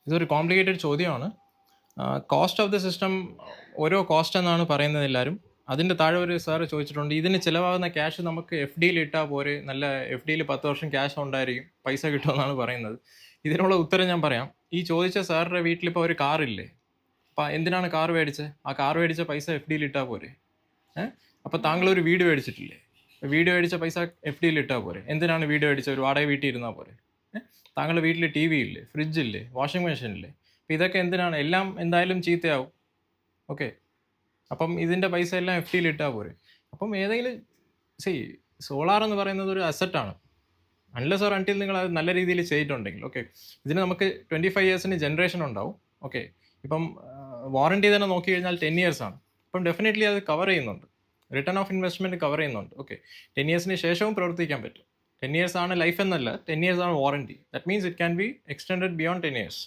ഇതൊരു കോംപ്ലിക്കേറ്റഡ് ചോദ്യമാണ്. Cost of the system ഓരോ കോസ്റ്റ് എന്നാണ് പറയുന്നത് എല്ലാവരും. അതിൻ്റെ താഴെ ഒരു സാറ് ചോദിച്ചിട്ടുണ്ട്, ഇതിന് ചിലവാകുന്ന ക്യാഷ് നമുക്ക് എഫ് ഡിയിൽ ഇട്ടാൽ പോരെ, നല്ല എഫ് ഡിയിൽ 10 വർഷം ക്യാഷ് ഉണ്ടായിരിക്കും, പൈസ കിട്ടുമെന്നാണ് പറയുന്നത്. ഇതിനുള്ള ഉത്തരം ഞാൻ പറയാം. ഈ ചോദിച്ച സാറിൻ്റെ വീട്ടിലിപ്പോൾ ഒരു കാറില്ലേ, അപ്പം എന്തിനാണ് കാർ മേടിച്ചത്? ആ കാർ മേടിച്ച പൈസ എഫ് ഡിയിൽ ഇട്ടാൽ പോരെ? അപ്പോൾ താങ്കൾ ഒരു വീട് മേടിച്ചിട്ടില്ലേ, വീട് മേടിച്ച പൈസ എഫ് ഡിയിൽ ഇട്ടാൽ പോരെ? എന്തിനാണ് വീട് മേടിച്ചത്? ഒരു വാടക വീട്ടിൽ ഇരുന്നാൽ പോരെ? താങ്കളുടെ വീട്ടിൽ ടി വി ഇല്ലേ, ഫ്രിഡ്ജില്ലേ, വാഷിംഗ് മെഷീൻ ഇല്ലേ? അപ്പം ഇതൊക്കെ എന്തിനാണ്? എല്ലാം എന്തായാലും ചീത്തയാവും. ഓക്കെ, അപ്പം ഇതിൻ്റെ പൈസ എല്ലാം എഫ് ഡിയിൽ ഇട്ടാൽ പോരെ? അപ്പം ഏതെങ്കിലും സോളാർ എന്ന് പറയുന്നത് ഒരു അസറ്റാണ്. അൺലെസ് ഓർ അൺടിൽ നിങ്ങൾ അത് നല്ല രീതിയിൽ ചെയ്തിട്ടുണ്ടെങ്കിൽ. ഓക്കെ, ഇതിന് നമുക്ക് 25 ഇയേഴ്സിന് ജനറേഷൻ ഉണ്ടാവും. ഓക്കെ, ഇപ്പം വാറണ്ടി തന്നെ നോക്കി കഴിഞ്ഞാൽ 10 ഇയേഴ്സ് ആണ്. അപ്പം ഡെഫിനറ്റ്ലി അത് കവർ ചെയ്യുന്നുണ്ട്, റിട്ടേൺ ഓഫ് ഇൻവെസ്റ്റ്മെൻറ്റ് കവർ ചെയ്യുന്നുണ്ട്. ഓക്കെ, 10 ഇയേഴ്സിന് ശേഷവും പ്രവർത്തിക്കാൻ പറ്റും. 10 ഇയേഴ്സ് ആണ് ലൈഫ് എന്നല്ല, 10 ഇയേഴ്സ് ആണ് warranty. That means it can be extended beyond 10 years.